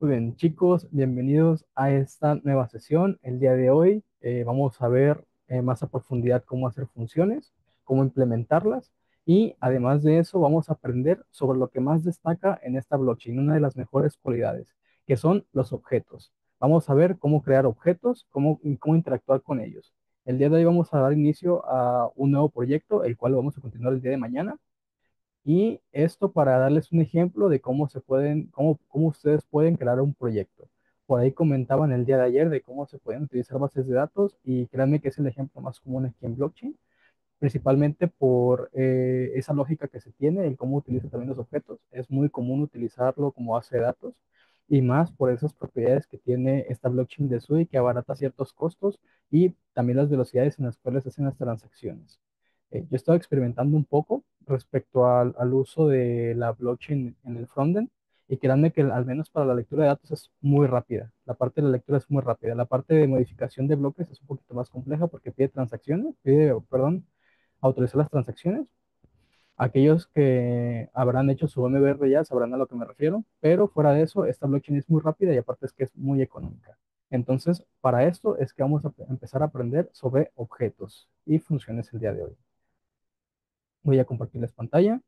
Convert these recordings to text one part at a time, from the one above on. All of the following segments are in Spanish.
Muy bien, chicos, bienvenidos a esta nueva sesión. El día de hoy vamos a ver más a profundidad cómo hacer funciones, cómo implementarlas y además de eso vamos a aprender sobre lo que más destaca en esta blockchain, una de las mejores cualidades, que son los objetos. Vamos a ver cómo crear objetos, cómo interactuar con ellos. El día de hoy vamos a dar inicio a un nuevo proyecto, el cual vamos a continuar el día de mañana. Y esto para darles un ejemplo de cómo ustedes pueden crear un proyecto. Por ahí comentaban el día de ayer de cómo se pueden utilizar bases de datos y créanme que es el ejemplo más común aquí en blockchain, principalmente por esa lógica que se tiene y cómo utiliza también los objetos. Es muy común utilizarlo como base de datos y más por esas propiedades que tiene esta blockchain de SUI que abarata ciertos costos y también las velocidades en las cuales se hacen las transacciones. Yo he estado experimentando un poco respecto al uso de la blockchain en el frontend y créanme que al menos para la lectura de datos es muy rápida. La parte de la lectura es muy rápida. La parte de modificación de bloques es un poquito más compleja porque pide transacciones, perdón, autorizar las transacciones. Aquellos que habrán hecho su MBR ya sabrán a lo que me refiero, pero fuera de eso, esta blockchain es muy rápida y aparte es que es muy económica. Entonces, para esto es que vamos a empezar a aprender sobre objetos y funciones el día de hoy. Voy a compartirles pantalla.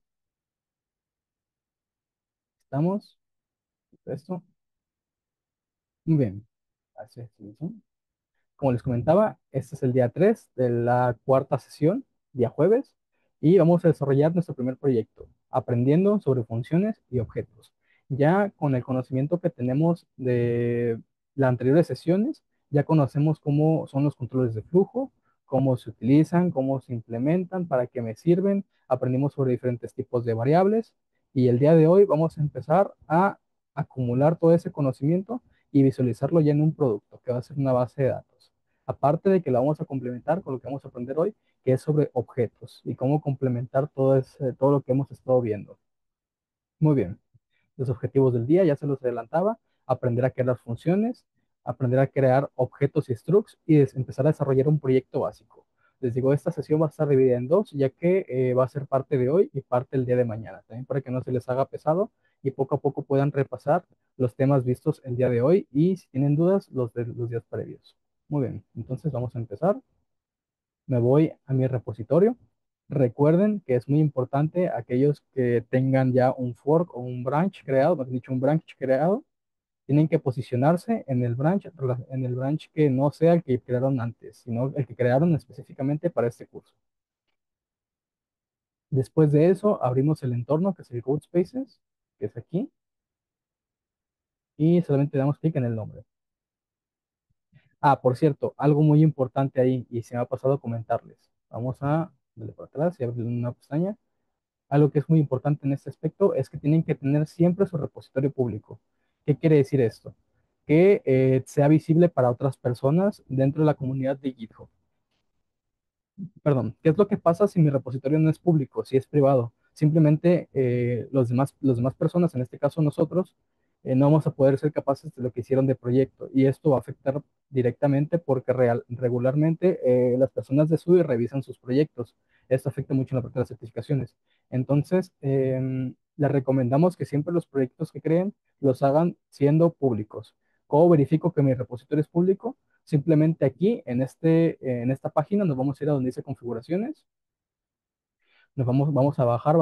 Estamos. Esto. Muy bien. Así es. Como les comentaba, este es el día 3 de la cuarta sesión, día jueves, y vamos a desarrollar nuestro primer proyecto, aprendiendo sobre funciones y objetos. Ya con el conocimiento que tenemos de las anteriores sesiones, ya conocemos cómo son los controles de flujo, cómo se utilizan, cómo se implementan, para qué me sirven, aprendimos sobre diferentes tipos de variables, y el día de hoy vamos a empezar a acumular todo ese conocimiento y visualizarlo ya en un producto, que va a ser una base de datos. Aparte de que la vamos a complementar con lo que vamos a aprender hoy, que es sobre objetos y cómo complementar todo lo que hemos estado viendo. Muy bien, los objetivos del día ya se los adelantaba, aprender a crear funciones, aprender a crear objetos y structs y empezar a desarrollar un proyecto básico. Les digo, esta sesión va a estar dividida en dos, ya que va a ser parte de hoy y parte el día de mañana, también para que no se les haga pesado y poco a poco puedan repasar los temas vistos el día de hoy y si tienen dudas, los de los días previos. Muy bien, entonces vamos a empezar. Me voy a mi repositorio. Recuerden que es muy importante aquellos que tengan ya un fork o un branch creado, mejor dicho, un branch creado, tienen que posicionarse en el branch que no sea el que crearon antes, sino el que crearon específicamente para este curso. Después de eso, abrimos el entorno, que es el Codespaces, que es aquí, y solamente damos clic en el nombre. Ah, por cierto, algo muy importante ahí, y se me ha pasado a comentarles. Vamos a darle para atrás y abrir una pestaña. Algo que es muy importante en este aspecto es que tienen que tener siempre su repositorio público. ¿Qué quiere decir esto? Que sea visible para otras personas dentro de la comunidad de GitHub. Perdón, ¿qué es lo que pasa si mi repositorio no es público, si es privado? Simplemente los demás personas, en este caso nosotros, no vamos a poder ser capaces de lo que hicieron de proyecto y esto va a afectar directamente porque regularmente las personas de SUI revisan sus proyectos. Esto afecta mucho en la parte de las certificaciones. Entonces, les recomendamos que siempre los proyectos que creen los hagan siendo públicos. ¿Cómo verifico que mi repositorio es público? Simplemente aquí, en esta página, nos vamos a ir a donde dice configuraciones. Vamos a bajar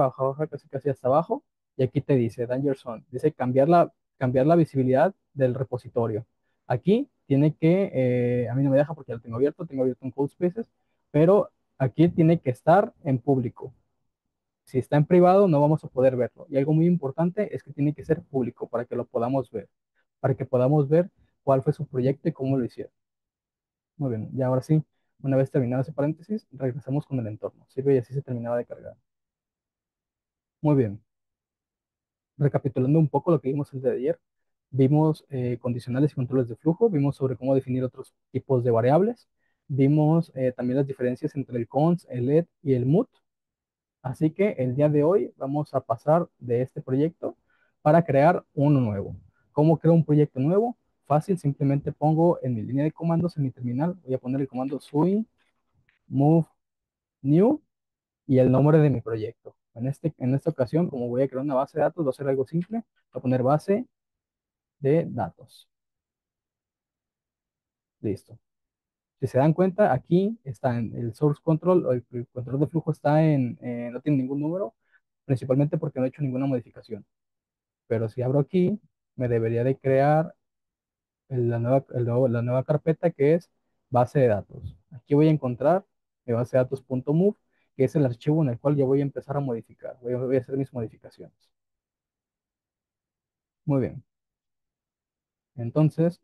casi casi hasta abajo. Y aquí te dice Danger Zone. Dice cambiar la visibilidad del repositorio. Aquí tiene que, a mí no me deja porque ya lo tengo abierto en Codespaces, pero aquí tiene que estar en público. Si está en privado, no vamos a poder verlo. Y algo muy importante es que tiene que ser público para que lo podamos ver, para que podamos ver cuál fue su proyecto y cómo lo hicieron. Muy bien, y ahora sí, una vez terminado ese paréntesis, regresamos con el entorno. Sirve y así se terminaba de cargar. Muy bien, recapitulando un poco lo que vimos el día de ayer, vimos condicionales y controles de flujo, vimos sobre cómo definir otros tipos de variables, vimos también las diferencias entre el cons, el let y el mut. Así que el día de hoy vamos a pasar de este proyecto para crear uno nuevo. ¿Cómo creo un proyecto nuevo? Fácil, simplemente pongo en mi línea de comandos, en mi terminal, voy a poner el comando sui move new y el nombre de mi proyecto. En esta ocasión, como voy a crear una base de datos, voy a hacer algo simple. Voy a poner base de datos. Listo. Si se dan cuenta, aquí está en el source control, o el control de flujo está no tiene ningún número, principalmente porque no he hecho ninguna modificación. Pero si abro aquí, me debería de crear la nueva carpeta que es base de datos. Aquí voy a encontrar mi base de datos.move, que es el archivo en el cual yo voy a empezar a modificar. Voy a hacer mis modificaciones. Muy bien. Entonces,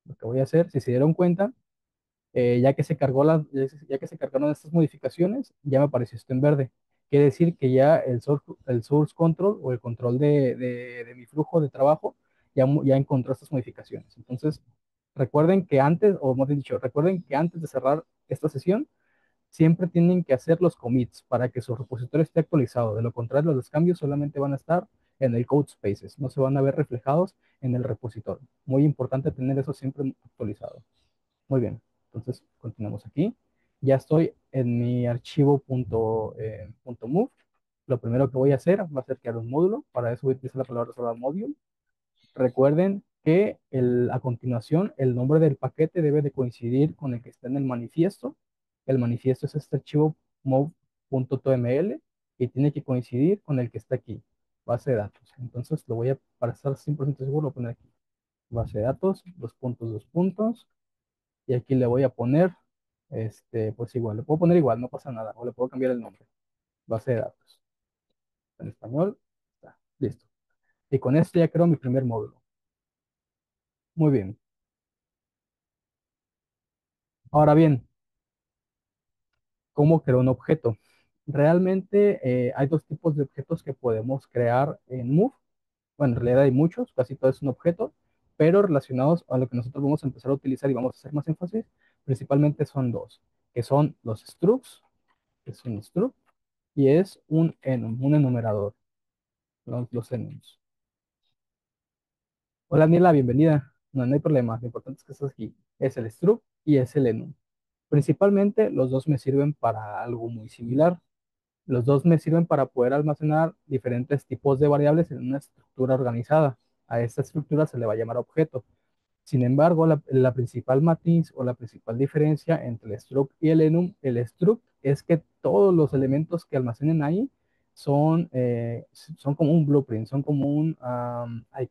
lo que voy a hacer, si se dieron cuenta, ya que se cargaron estas modificaciones, ya me apareció esto en verde. Quiere decir que ya el source control o el control de mi flujo de trabajo ya encontró estas modificaciones. Entonces, recuerden que antes, o más bien dicho, recuerden que antes de cerrar esta sesión, siempre tienen que hacer los commits para que su repositorio esté actualizado. De lo contrario, los cambios solamente van a estar en el code spaces, no se van a ver reflejados en el repositorio. Muy importante tener eso siempre actualizado. Muy bien, entonces continuamos aquí. Ya estoy en mi archivo .move. Lo primero que voy a hacer va a ser crear un módulo. Para eso voy a utilizar la palabra reservada module. Recuerden que a continuación el nombre del paquete debe de coincidir con el que está en el manifiesto. El manifiesto es este archivo move.tml y tiene que coincidir con el que está aquí, base de datos. Entonces lo voy a, para estar 100% seguro, voy a poner aquí, base de datos, dos puntos, y aquí le voy a poner, pues igual, le puedo poner igual, no pasa nada, o le puedo cambiar el nombre, base de datos, en español, está, listo. Y con esto ya creo mi primer módulo. Muy bien. Ahora bien, ¿cómo creo un objeto? Realmente hay dos tipos de objetos que podemos crear en Move. Bueno, en realidad hay muchos, casi todo es un objeto, pero relacionados a lo que nosotros vamos a empezar a utilizar y vamos a hacer más énfasis, principalmente son dos, que son los structs, que es un struct, y es un enum, un enumerador, los enums. Hola, Daniela, bienvenida. No, no hay problema, lo importante es que estás aquí. Es el struct y es el enum. Principalmente los dos me sirven para algo muy similar. Los dos me sirven para poder almacenar diferentes tipos de variables en una estructura organizada. A esta estructura se le va a llamar objeto. Sin embargo, la principal matiz o la principal diferencia entre el struct y el struct es que todos los elementos que almacenen ahí son como un blueprint, son como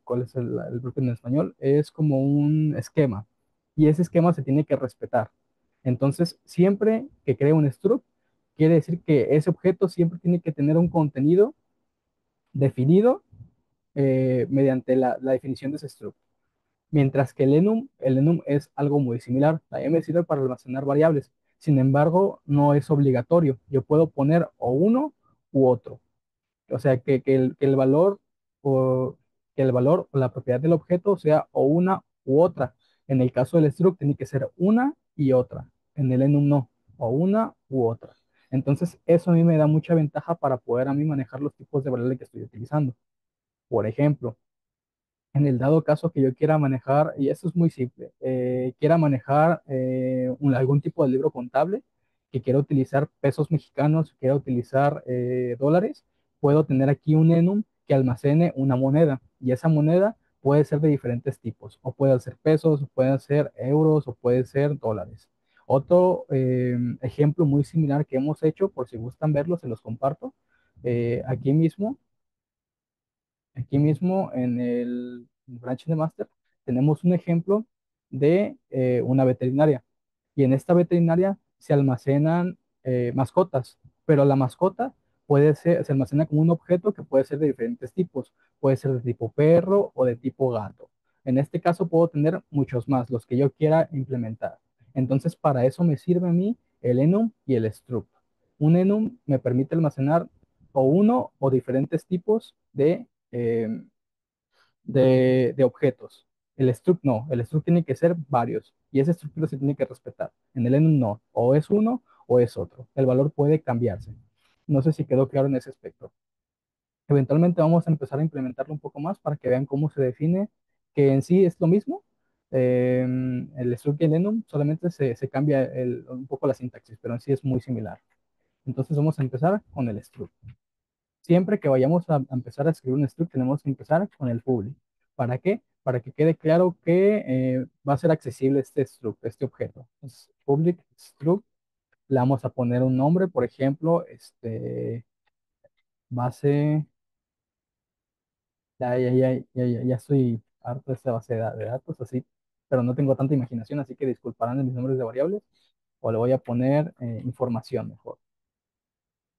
¿cuál es el blueprint en español? Es como un esquema. Y ese esquema se tiene que respetar. Entonces, siempre que cree un struct, quiere decir que ese objeto siempre tiene que tener un contenido definido mediante la definición de ese struct. Mientras que el enum es algo muy similar. También me sirve para almacenar variables. Sin embargo, no es obligatorio. Yo puedo poner o uno u otro. O sea, que el valor o que el valor o la propiedad del objeto sea o una u otra. En el caso del struct tiene que ser una y otra. En el enum no, o una u otra. Entonces, eso a mí me da mucha ventaja para poder a mí manejar los tipos de variables que estoy utilizando. Por ejemplo, en el dado caso que yo quiera manejar, y esto es muy simple, quiera manejar algún tipo de libro contable, que quiera utilizar pesos mexicanos, quiera utilizar dólares, puedo tener aquí un enum que almacene una moneda, y esa moneda puede ser de diferentes tipos, o puede ser pesos, o puede ser euros, o puede ser dólares. Otro ejemplo muy similar que hemos hecho, por si gustan verlo, se los comparto. Aquí mismo en el branch de master tenemos un ejemplo de una veterinaria. Y en esta veterinaria se almacenan mascotas, pero la mascota se almacena como un objeto que puede ser de diferentes tipos. Puede ser de tipo perro o de tipo gato. En este caso puedo tener muchos más, los que yo quiera implementar. Entonces, para eso me sirve a mí el enum y el struct. Un enum me permite almacenar o uno o diferentes tipos de objetos. El struct no, el struct tiene que ser varios y esa estructura se tiene que respetar. En el enum no, o es uno o es otro. El valor puede cambiarse. No sé si quedó claro en ese aspecto. Eventualmente vamos a empezar a implementarlo un poco más para que vean cómo se define, que en sí es lo mismo. El struct y el enum solamente se cambia un poco la sintaxis, pero en sí es muy similar. Entonces vamos a empezar con el struct. Siempre que vayamos a empezar a escribir un struct, tenemos que empezar con el public. ¿Para qué? para que quede claro que va a ser accesible este struct, este objeto. Entonces, public struct, le vamos a poner un nombre, por ejemplo, base, ya estoy harto de esta base de datos, así, pero no tengo tanta imaginación, así que disculparán de mis nombres de variables, o le voy a poner información mejor,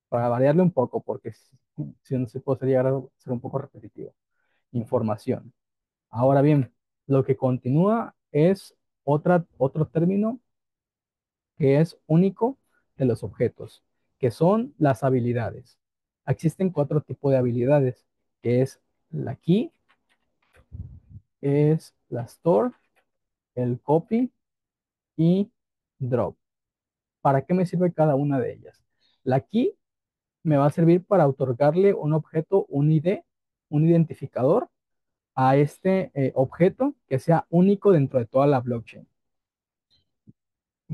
para variarle un poco, porque si no se puede llegar a ser un poco repetitivo. Información. Ahora bien, lo que continúa es otro término que es único de los objetos, que son las habilidades. Existen cuatro tipos de habilidades, que es la key, es la store, el copy y drop. ¿Para qué me sirve cada una de ellas? La key me va a servir para otorgarle un objeto, un ID, un identificador a este objeto que sea único dentro de toda la blockchain.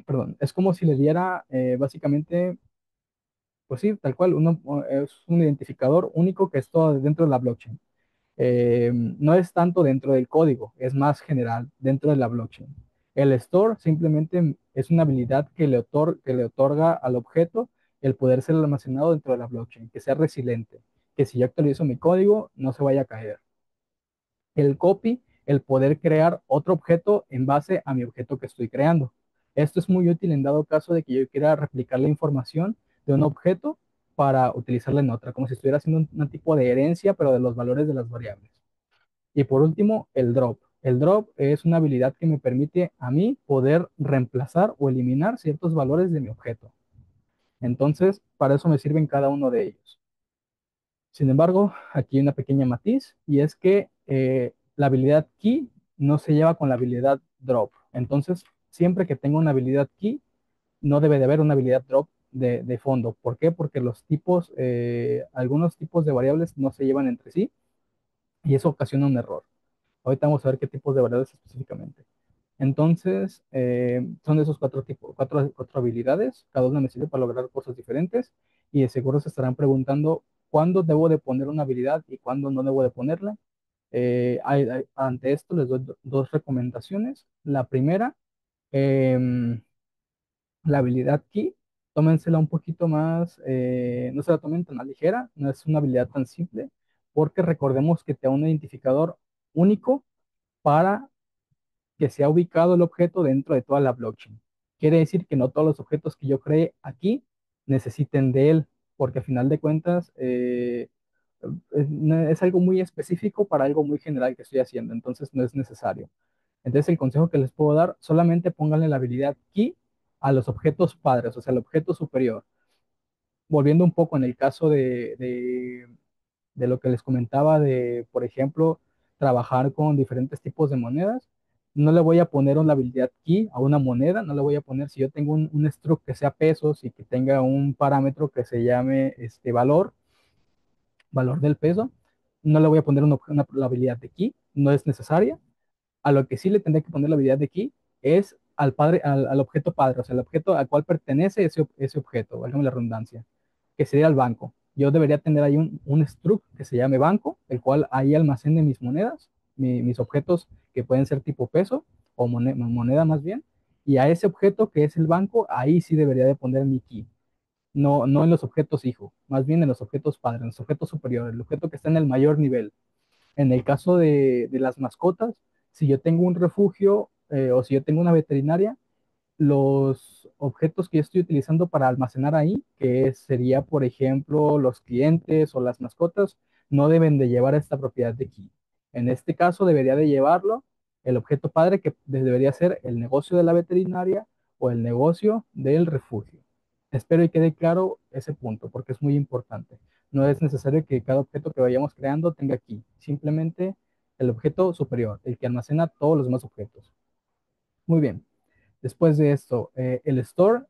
Perdón, es como si le diera básicamente, pues sí, tal cual, es un identificador único que es todo dentro de la blockchain. No es tanto dentro del código, es más general dentro de la blockchain. El store simplemente es una habilidad que le otorga al objeto el poder ser almacenado dentro de la blockchain, que sea resiliente, que si yo actualizo mi código no se vaya a caer. El copy, el poder crear otro objeto en base a mi objeto que estoy creando. Esto es muy útil en dado caso de que yo quiera replicar la información de un objeto para utilizarla en otra, como si estuviera haciendo un tipo de herencia, pero de los valores de las variables. Y por último, el drop. El drop es una habilidad que me permite a mí poder reemplazar o eliminar ciertos valores de mi objeto. Entonces, para eso me sirven cada uno de ellos. Sin embargo, aquí hay una pequeña matiz y es que la habilidad key no se lleva con la habilidad drop. Entonces, siempre que tenga una habilidad key, no debe de haber una habilidad drop de fondo. ¿Por qué? Porque algunos tipos de variables no se llevan entre sí y eso ocasiona un error. Ahorita vamos a ver qué tipos de variables específicamente. Entonces, son de esos cuatro habilidades. Cada una me sirve para lograr cosas diferentes y de seguro se estarán preguntando cuándo debo de poner una habilidad y cuándo no debo de ponerla. Ante esto les doy dos recomendaciones. La primera, em, la habilidad key, tómensela un poquito más, no se la tomen tan a ligera, no es una habilidad tan simple, porque recordemos que te da un identificador único para que sea ubicado el objeto dentro de toda la blockchain. Quiere decir que no todos los objetos que yo cree aquí necesiten de él, porque a final de cuentas es algo muy específico para algo muy general que estoy haciendo, entonces no es necesario. Entonces el consejo que les puedo dar, solamente pónganle la habilidad key a los objetos padres, o sea, el objeto superior. Volviendo un poco en el caso de lo que les comentaba de, por ejemplo, trabajar con diferentes tipos de monedas. No le voy a poner una habilidad key a una moneda, no le voy a poner, si yo tengo un struct que sea pesos y que tenga un parámetro que se llame valor del peso, no le voy a poner la habilidad de key, no es necesaria. A lo que sí le tendré que poner la habilidad de key es al objeto padre, o sea, el objeto al cual pertenece ese objeto, válgame la redundancia, que sería el banco. Yo debería tener ahí un struct que se llame banco, el cual ahí almacene mis monedas, mis objetos que pueden ser tipo peso o moneda más bien, y a ese objeto que es el banco, ahí sí debería de poner mi key. No, no en los objetos hijo, más bien en los objetos padre, en los objetos superiores, el objeto que está en el mayor nivel. En el caso de las mascotas, si yo tengo un refugio o si yo tengo una veterinaria, los objetos que yo estoy utilizando para almacenar ahí, que sería, por ejemplo, los clientes o las mascotas, no deben de llevar esta propiedad de key. En este caso, debería de llevarlo el objeto padre, que debería ser el negocio de la veterinaria o el negocio del refugio. Espero y quede claro ese punto, porque es muy importante. No es necesario que cada objeto que vayamos creando tenga key, simplemente el objeto superior, el que almacena todos los demás objetos. Muy bien. Después de esto, el store,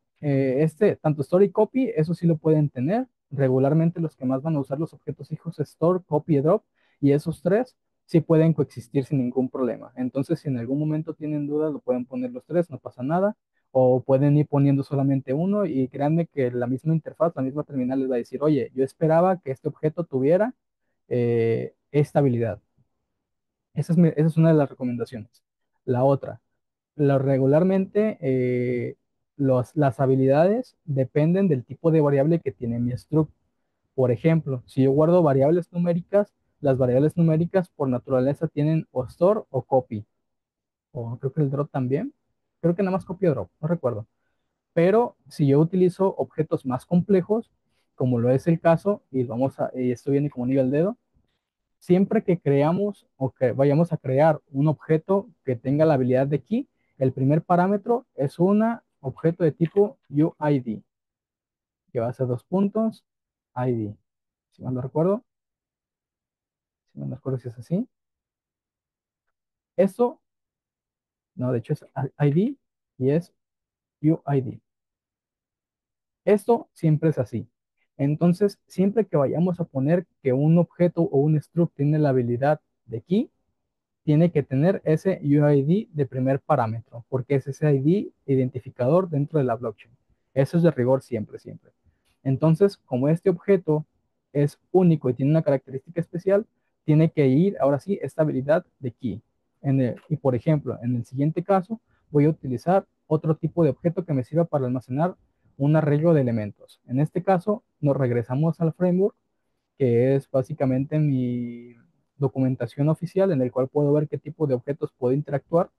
tanto store y copy, eso sí lo pueden tener. Regularmente los que más van a usar los objetos hijos es store, copy y drop, y esos tres sí pueden coexistir sin ningún problema. Entonces, si en algún momento tienen dudas, lo pueden poner los tres, no pasa nada, o pueden ir poniendo solamente uno y créanme que la misma interfaz, la misma terminal les va a decir, oye, yo esperaba que este objeto tuviera esta habilidad. Esa es una de las recomendaciones. La otra, regularmente las habilidades dependen del tipo de variable que tiene mi struct. Por ejemplo, si yo guardo variables numéricas, las variables numéricas por naturaleza tienen o store o copy, o creo que el drop también. Creo que nada más copy o drop, no recuerdo. Pero si yo utilizo objetos más complejos, como lo es el caso, y esto viene como nivel dedo, siempre que creamos o que vayamos a crear un objeto que tenga la habilidad de key, el primer parámetro es un objeto de tipo UID, que va a ser dos puntos, ID. Si mal no recuerdo, si mal no recuerdo si es así. Esto, no, de hecho es ID y es UID. Esto siempre es así. Entonces, siempre que vayamos a poner que un objeto o un struct tiene la habilidad de key, tiene que tener ese UID de primer parámetro, porque es ese ID identificador dentro de la blockchain. Eso es de rigor siempre, siempre. Entonces, como este objeto es único y tiene una característica especial, tiene que ir, ahora sí, esta habilidad de key. Y por ejemplo, en el siguiente caso, voy a utilizar otro tipo de objeto que me sirva para almacenar un arreglo de elementos. En este caso, nos regresamos al framework, que es básicamente mi documentación oficial en el cual puedo ver qué tipo de objetos puedo interactuar.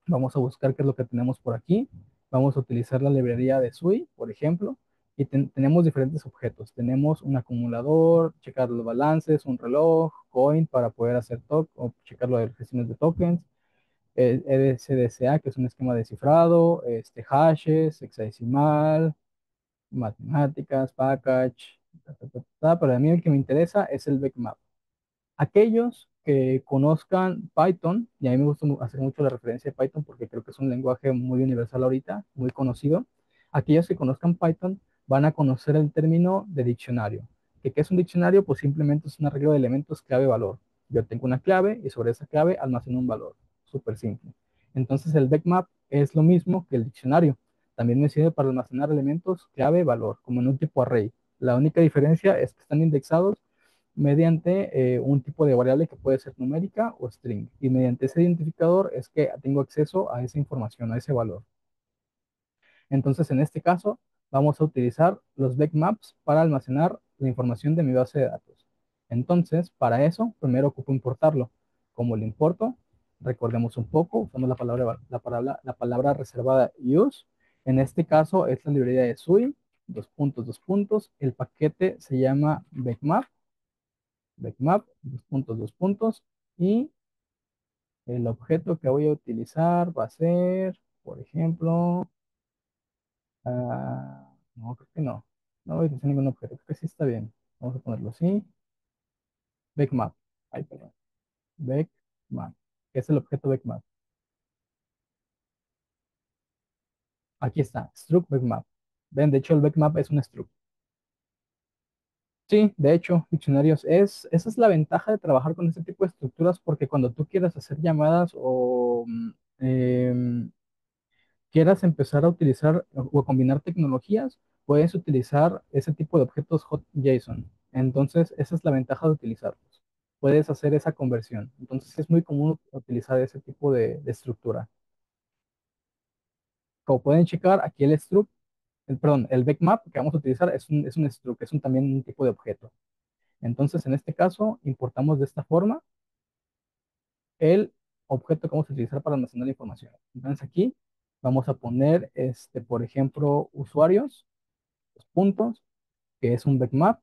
Vamos a buscar qué es lo que tenemos por aquí. Vamos a utilizar la librería de SUI, por ejemplo, y tenemos diferentes objetos. Tenemos un acumulador, checar los balances, un reloj, coin para poder hacer o checar las gestiones de tokens, EDCDCA, que es un esquema de cifrado, hashes, hexadecimal, matemáticas, package, pero a mí el que me interesa es el backmap. Aquellos que conozcan Python, y a mí me gusta hacer mucho la referencia de Python porque creo que es un lenguaje muy universal ahorita, muy conocido. Aquellos que conozcan Python van a conocer el término de diccionario. ¿Qué es un diccionario? Pues simplemente es un arreglo de elementos clave-valor. Yo tengo una clave y sobre esa clave almaceno un valor. Súper simple. Entonces el backmap es lo mismo que el diccionario. También me sirve para almacenar elementos clave-valor, como en un tipo array. La única diferencia es que están indexados mediante un tipo de variable que puede ser numérica o string. Y mediante ese identificador es que tengo acceso a esa información, a ese valor. Entonces, en este caso, vamos a utilizar los backmaps para almacenar la información de mi base de datos. Entonces, para eso, primero ocupo importarlo. Como lo importo, recordemos un poco, usamos la palabra reservada use. En este caso, es la librería de SUI, dos puntos, dos puntos. El paquete se llama backmap, dos puntos, dos puntos, y el objeto que voy a utilizar va a ser, por ejemplo, no, creo que no, no voy a utilizar ningún objeto, creo que sí está bien, vamos a ponerlo así, backmap, ay, perdón, backmap, ¿qué es el objeto backmap? Aquí está, struct backmap, ven, de hecho el backmap es un struct. Sí, de hecho, diccionarios esa es la ventaja de trabajar con este tipo de estructuras porque cuando tú quieras hacer llamadas o quieras empezar a utilizar o a combinar tecnologías, puedes utilizar ese tipo de objetos JSON. Entonces, esa es la ventaja de utilizarlos. Puedes hacer esa conversión. Entonces, es muy común utilizar ese tipo de estructura. Como pueden checar, aquí el struct, perdón, el backmap que vamos a utilizar es un struct, es también un tipo de objeto. Entonces, en este caso, importamos de esta forma el objeto que vamos a utilizar para almacenar la información. Entonces, aquí vamos a poner, por ejemplo, usuarios, los puntos, que es un backmap,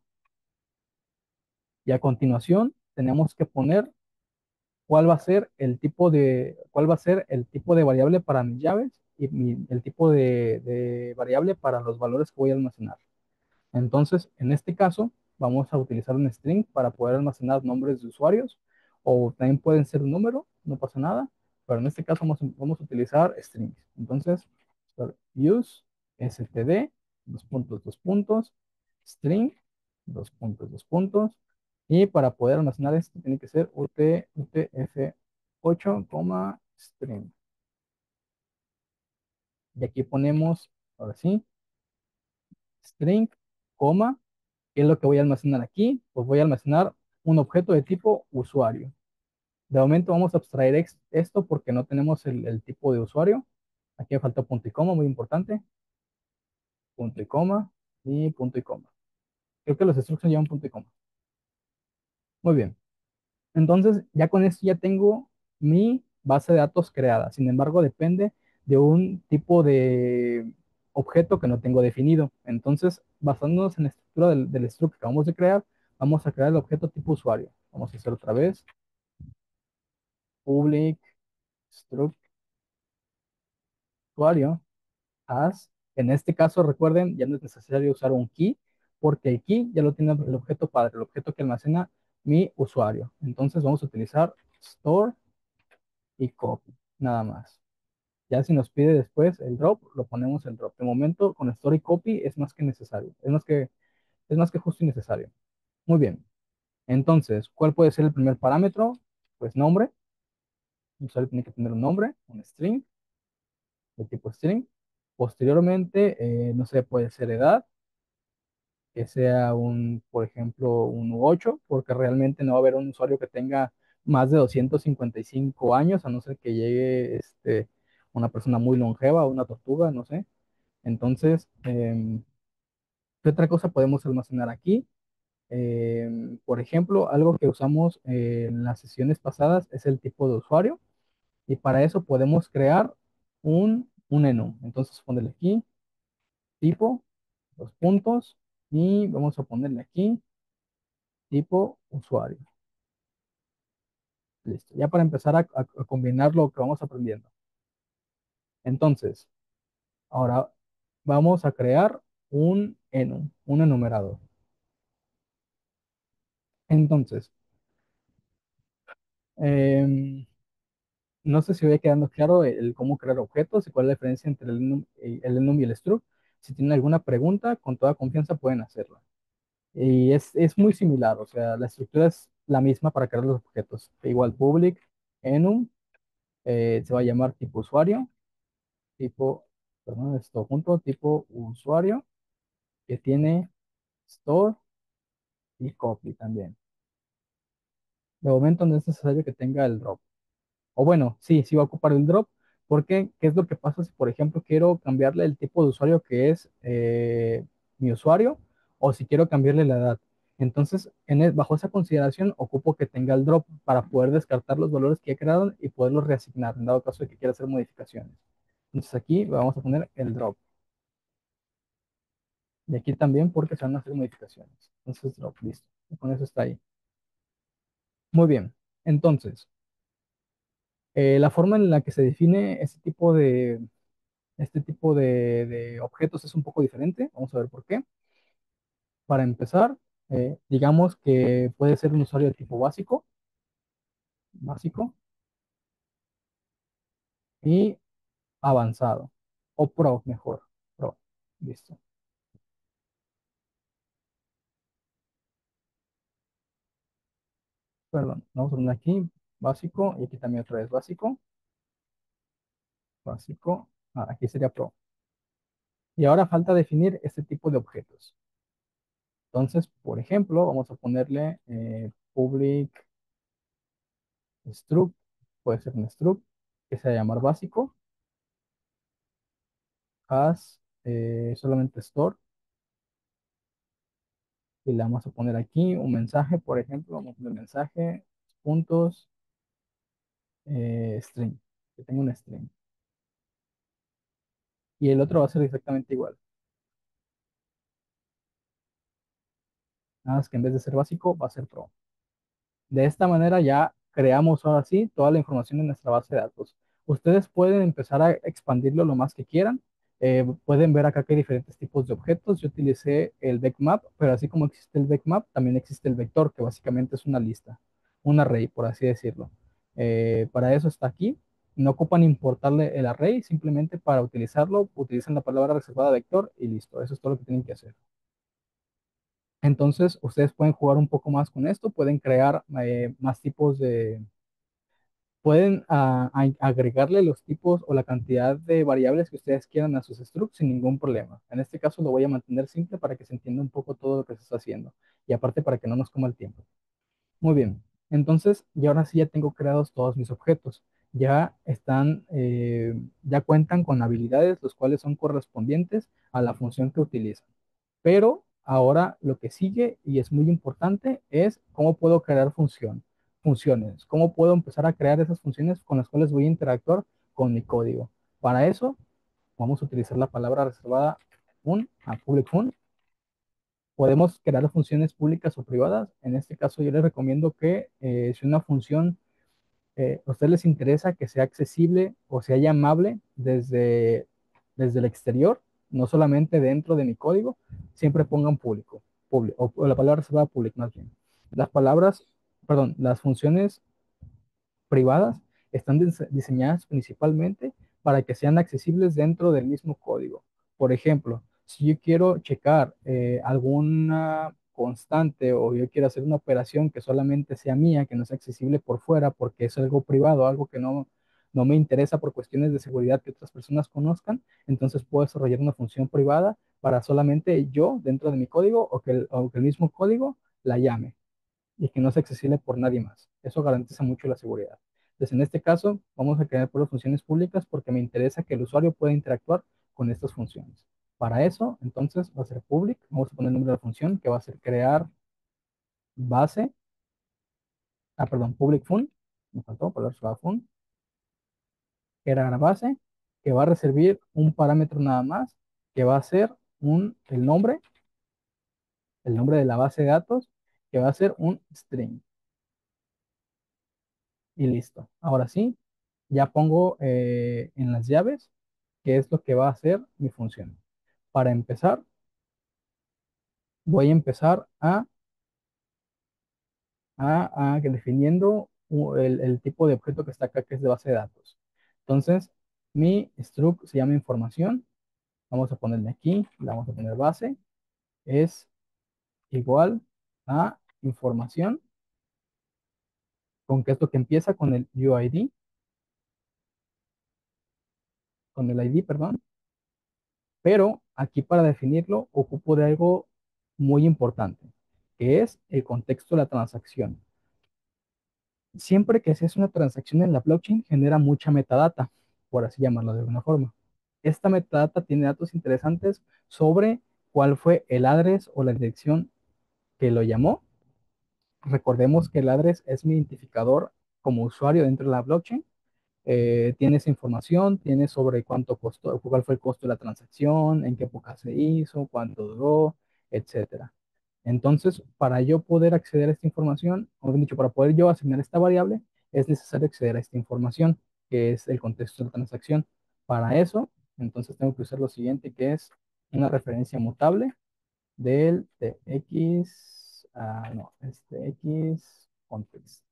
y a continuación tenemos que poner cuál va a ser el tipo de variable para mis llaves y el tipo de variable para los valores que voy a almacenar. Entonces, en este caso, vamos a utilizar un string para poder almacenar nombres de usuarios o también pueden ser un número, no pasa nada, pero en este caso vamos a utilizar strings. Entonces, use std, dos puntos, string, dos puntos, y para poder almacenar esto tiene que ser utf8, string. Y aquí ponemos, ahora sí, string, coma. ¿Qué es lo que voy a almacenar aquí? Pues voy a almacenar un objeto de tipo usuario. De momento vamos a abstraer esto porque no tenemos el tipo de usuario. Aquí me falta punto y coma, muy importante. Punto y punto y coma. Creo que los structs llevan punto y coma. Muy bien. Entonces, ya con esto ya tengo mi base de datos creada. Sin embargo, depende de un tipo de objeto que no tengo definido. Entonces, basándonos en la estructura del struct que acabamos de crear, vamos a crear el objeto tipo usuario. Vamos a hacer otra vez public struct usuario as. En este caso, recuerden, ya no es necesario usar un key, porque el key ya lo tiene el objeto padre, el objeto que almacena mi usuario. Entonces, vamos a utilizar store y copy, nada más. Ya si nos pide después el drop, lo ponemos el drop. De momento, con story copy es más que necesario. Es más que justo y necesario. Muy bien. Entonces, ¿cuál puede ser el primer parámetro? Pues nombre. El usuario tiene que tener un nombre, un string, de tipo string. Posteriormente, no sé, puede ser edad, que sea por ejemplo, un U8, porque realmente no va a haber un usuario que tenga más de 255 años, a no ser que llegue una persona muy longeva, una tortuga, no sé. Entonces, ¿qué otra cosa podemos almacenar aquí? Por ejemplo, algo que usamos en las sesiones pasadas es el tipo de usuario y para eso podemos crear un enum. Entonces, ponerle aquí tipo, los puntos y vamos a ponerle aquí tipo usuario. Listo. Ya para empezar a combinar lo que vamos aprendiendo. Entonces, ahora vamos a crear un enum, un enumerador. Entonces, em, no sé si voy quedando claro el cómo crear objetos y cuál es la diferencia entre el enum y el struct. Si tienen alguna pregunta, con toda confianza pueden hacerla. Y es muy similar, o sea, la estructura es la misma para crear los objetos. Igual public, enum, se va a llamar tipo usuario, tipo, perdón, esto junto, tipo usuario, que tiene store y copy también. De momento no es necesario que tenga el drop. O bueno, sí, sí va a ocupar el drop, porque ¿qué es lo que pasa si, por ejemplo, quiero cambiarle el tipo de usuario que es mi usuario, o si quiero cambiarle la edad? Entonces, bajo esa consideración, ocupo que tenga el drop para poder descartar los valores que he creado y poderlos reasignar, en dado caso de que quiera hacer modificaciones. Entonces aquí vamos a poner el drop. Y aquí también porque se van a hacer modificaciones. Entonces, drop, listo. Y con eso está ahí. Muy bien. Entonces, la forma en la que se define este tipo de objetos es un poco diferente. Vamos a ver por qué. Para empezar, digamos que puede ser un usuario de tipo básico, básico y avanzado. O pro, mejor. Pro. Listo. Perdón, vamos a poner aquí básico y aquí también otra vez básico, básico. Aquí sería pro. Y ahora falta definir este tipo de objetos. Entonces, por ejemplo, vamos a ponerle public struct, puede ser un struct que se va a llamar básico, as solamente store, y le vamos a poner aquí un mensaje, por ejemplo, vamos a poner mensaje, puntos, string, que tenga un string. Y el otro va a ser exactamente igual. Nada más que en vez de ser básico, va a ser pro. De esta manera ya creamos ahora sí toda la información en nuestra base de datos. Ustedes pueden empezar a expandirlo lo más que quieran. Pueden ver acá que hay diferentes tipos de objetos. Yo utilicé el vecmap, pero así como existe el vecmap, también existe el vector, que básicamente es una lista, un array, por así decirlo. Para eso está aquí. No ocupan importarle el array, simplemente para utilizarlo, utilizan la palabra reservada vector y listo. Eso es todo lo que tienen que hacer. Entonces, ustedes pueden jugar un poco más con esto, pueden crear más tipos pueden agregarle los tipos o la cantidad de variables que ustedes quieran a sus structs sin ningún problema. En este caso lo voy a mantener simple para que se entienda un poco todo lo que se está haciendo y aparte para que no nos coma el tiempo. Muy bien. Entonces, y ahora sí ya tengo creados todos mis objetos. Ya están, ya cuentan con habilidades, los cuales son correspondientes a la función que utilizan. Pero ahora lo que sigue y es muy importante es cómo puedo crear funciones, cómo puedo empezar a crear esas funciones con las cuales voy a interactuar con mi código. Para eso vamos a utilizar la palabra reservada a public fun. Podemos crear funciones públicas o privadas. En este caso yo les recomiendo que si una función a ustedes les interesa que sea accesible o sea llamable desde el exterior, no solamente dentro de mi código, siempre pongan público, o la palabra reservada public más bien. Las palabras, perdón, las funciones privadas están diseñadas principalmente para que sean accesibles dentro del mismo código. Por ejemplo, si yo quiero checar alguna constante o yo quiero hacer una operación que solamente sea mía, que no sea accesible por fuera porque es algo privado, algo que no me interesa por cuestiones de seguridad que otras personas conozcan, entonces puedo desarrollar una función privada para solamente yo dentro de mi código o que el mismo código la llame y que no sea accesible por nadie más. Eso garantiza mucho la seguridad. Entonces, en este caso, vamos a crear por funciones públicas porque me interesa que el usuario pueda interactuar con estas funciones. Para eso, entonces, va a ser public. Vamos a poner el nombre de la función que va a ser crear base, perdón, public fun. Me faltó palabra suave fun. Crear base, que va a recibir un parámetro nada más, que va a ser el nombre de la base de datos, que va a ser un string. Y listo. Ahora sí, ya pongo en las llaves qué es lo que va a hacer mi función. Para empezar, voy a empezar que definiendo el tipo de objeto que está acá, que es de base de datos. Entonces, mi struct se llama información. Vamos a ponerle aquí, le vamos a poner base, es igual a información, con que esto que empieza con el UID, con el ID, perdón. Pero aquí para definirlo ocupo de algo muy importante, que es el contexto de la transacción. Siempre que se hace una transacción en la blockchain genera mucha metadata, por así llamarlo de alguna forma. Esta metadata tiene datos interesantes sobre cuál fue el address o la dirección que lo llamó. Recordemos que el address es mi identificador como usuario dentro de la blockchain. Tiene esa información, tiene sobre cuánto costó, cuál fue el costo de la transacción, en qué época se hizo, cuánto duró, etcétera. Entonces, para yo poder acceder a esta información, como bien dicho, para poder yo asignar esta variable, es necesario acceder a esta información, que es el contexto de la transacción. Para eso, entonces tengo que usar lo siguiente, que es una referencia mutable del tx, no, este x context.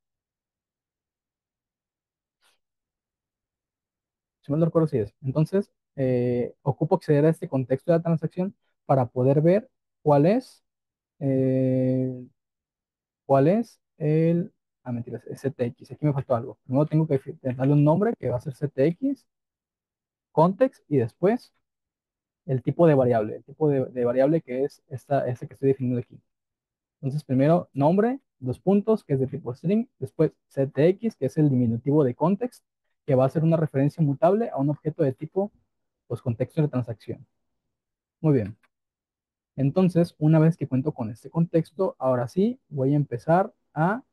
Si mal no recuerdo si es. Entonces, ocupo acceder a este contexto de la transacción para poder ver cuál es, eh, cuál es mentiras, es CTX. Aquí me faltó algo. Primero tengo que darle un nombre que va a ser CTX, context, y después el tipo de variable, el tipo de variable que es esta que estoy definiendo aquí. Entonces, primero nombre, dos puntos, que es de tipo string, después CTX, que es el diminutivo de context, que va a ser una referencia mutable a un objeto de tipo pues contexto de transacción. Muy bien. Entonces, una vez que cuento con este contexto, ahora sí voy a empezar a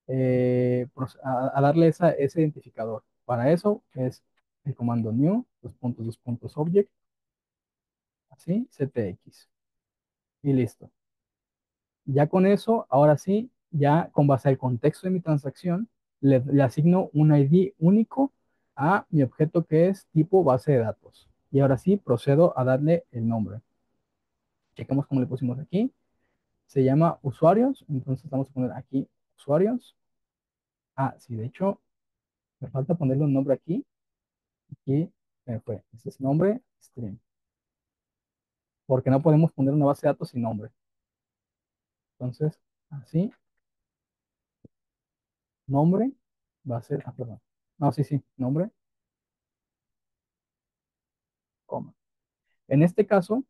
darle ese identificador. Para eso es el comando new, dos puntos object, así, ctx. Y listo. Ya con eso, ahora sí, ya con base al contexto de mi transacción, le asigno un ID único a mi objeto que es tipo base de datos. Y ahora sí, procedo a darle el nombre. Checamos cómo le pusimos aquí. Se llama usuarios, entonces vamos a poner aquí usuarios. Sí, de hecho, me falta ponerle un nombre aquí. Aquí fue, este es nombre, stream. Porque no podemos poner una base de datos sin nombre. Entonces, así, nombre va a ser, perdón. No, sí, sí, nombre, coma. En este caso,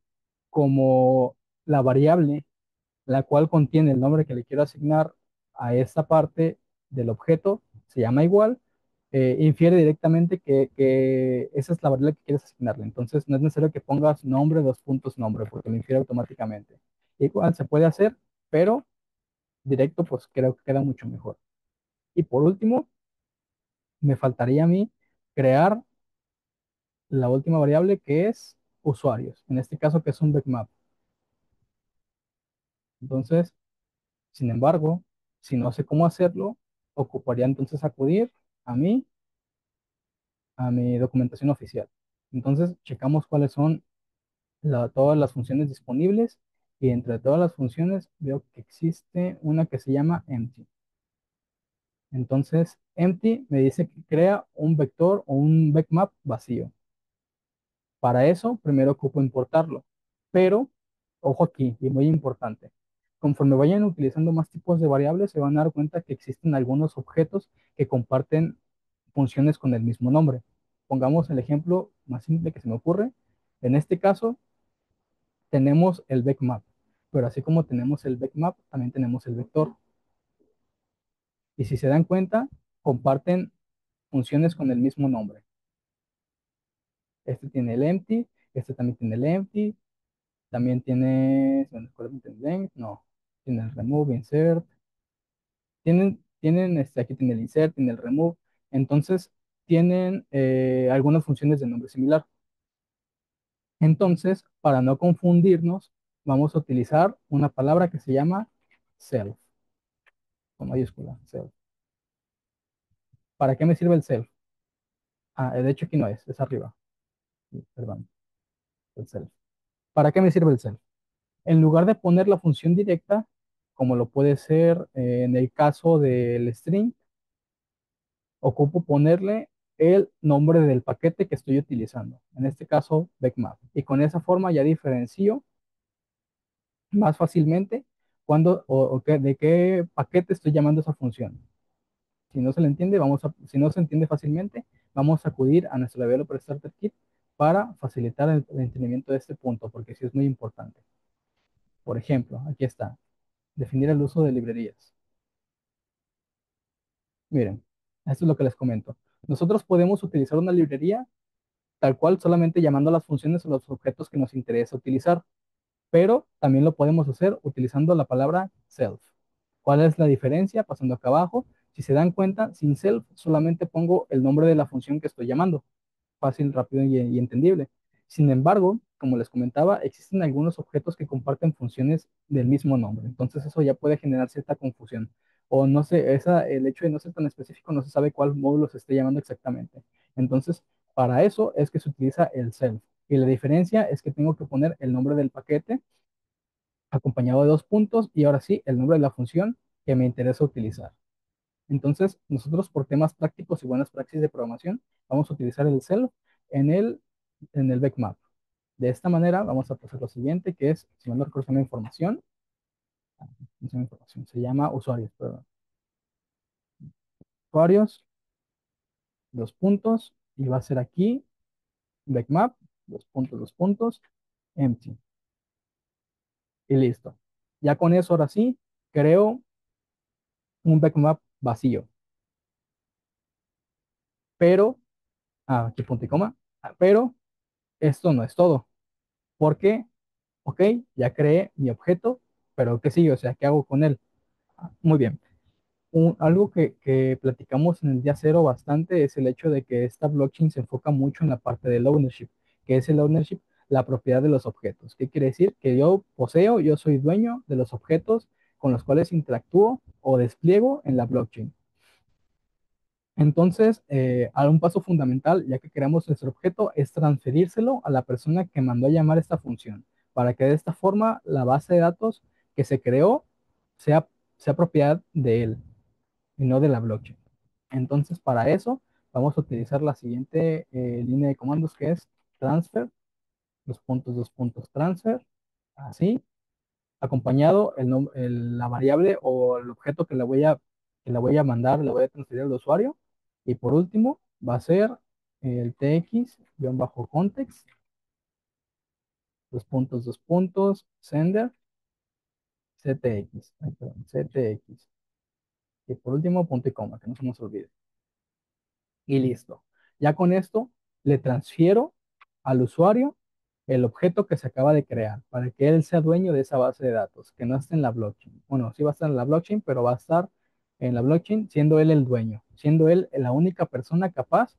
como la variable la cual contiene el nombre que le quiero asignar a esta parte del objeto se llama igual, infiere directamente que esa es la variable que quieres asignarle. Entonces no es necesario que pongas nombre, dos puntos nombre, porque lo infiere automáticamente. Igual se puede hacer, pero directo pues creo que queda mucho mejor. Y por último, me faltaría a mí crear la última variable que es usuarios, en este caso que es un backmap. Entonces, sin embargo, si no sé cómo hacerlo, ocuparía entonces acudir a mí, a mi documentación oficial. Entonces, checamos cuáles son todas las funciones disponibles y entre todas las funciones veo que existe una que se llama empty. Entonces, empty me dice que crea un vector o un backmap vacío. Para eso, primero ocupo importarlo. Pero, ojo aquí, y muy importante, conforme vayan utilizando más tipos de variables, se van a dar cuenta que existen algunos objetos que comparten funciones con el mismo nombre. Pongamos el ejemplo más simple que se me ocurre. En este caso, tenemos el backmap, pero así como tenemos el backmap, también tenemos el vector. Y si se dan cuenta, comparten funciones con el mismo nombre. Este tiene el empty, este también tiene el empty, también tiene, si no recuerdo, tiene length, no, tiene el remove, insert, aquí tiene el insert, tiene el remove, entonces tienen algunas funciones de nombre similar. Entonces, para no confundirnos, vamos a utilizar una palabra que se llama self, con mayúscula, self. ¿Para qué me sirve el self? Ah, de hecho aquí no es arriba, perdón, el self. ¿Para qué me sirve el self? En lugar de poner la función directa, como lo puede ser en el caso del string, ocupo ponerle el nombre del paquete que estoy utilizando, en este caso backmap. Y con esa forma ya diferencio más fácilmente de qué paquete estoy llamando esa función. Si no se le entiende, si no se entiende fácilmente, vamos a acudir a nuestro Developer Starter Kit para facilitar el entendimiento de este punto, porque sí es muy importante. Por ejemplo, aquí está, definir el uso de librerías. Miren, esto es lo que les comento. Nosotros podemos utilizar una librería tal cual solamente llamando a las funciones o los objetos que nos interesa utilizar, pero también lo podemos hacer utilizando la palabra self. ¿Cuál es la diferencia? Pasando acá abajo, si se dan cuenta, sin self solamente pongo el nombre de la función que estoy llamando. Fácil, rápido y entendible. Sin embargo, como les comentaba, existen algunos objetos que comparten funciones del mismo nombre. Entonces eso ya puede generar cierta confusión. O no sé, el hecho de no ser tan específico, no se sabe cuál módulo se esté llamando exactamente. Entonces, para eso es que se utiliza el self. Y la diferencia es que tengo que poner el nombre del paquete acompañado de dos puntos y ahora sí, el nombre de la función que me interesa utilizar. Entonces, nosotros por temas prácticos y buenas prácticas de programación, vamos a utilizar el self en el backmap. De esta manera, vamos a pasar lo siguiente, que es, si no recuerdo, información, se llama usuarios, perdón. Usuarios, dos puntos, y va a ser aquí, backmap, dos puntos, empty, y listo. Ya con eso, ahora sí, creo un backmap vacío, pero, aquí punto y coma, pero esto no es todo, porque ok, ya creé mi objeto, pero ¿qué sigue? O sea, ¿qué hago con él? Muy bien. Algo que platicamos en el día cero bastante es el hecho de que esta blockchain se enfoca mucho en la parte del ownership, que es el ownership, la propiedad de los objetos. ¿Qué quiere decir? Que yo soy dueño de los objetos con los cuales interactúo o despliego en la blockchain. Entonces, un paso fundamental, ya que creamos nuestro objeto, es transferírselo a la persona que mandó a llamar esta función, para que de esta forma la base de datos que se creó sea, sea propiedad de él y no de la blockchain. Entonces, para eso, vamos a utilizar la siguiente línea de comandos que es transfer, dos puntos transfer, así, acompañado la variable o el objeto que la voy a mandar, le voy a transferir al usuario. Y por último, va a ser el tx-context, dos puntos, sender, ctx, ay, perdón, ctx. Y por último, punto y coma, que no se nos olvide. Y listo. Ya con esto le transfiero al usuario el objeto que se acaba de crear para que él sea dueño de esa base de datos, que no esté en la blockchain. Bueno, sí va a estar en la blockchain, pero va a estar en la blockchain siendo él el dueño, siendo él la única persona capaz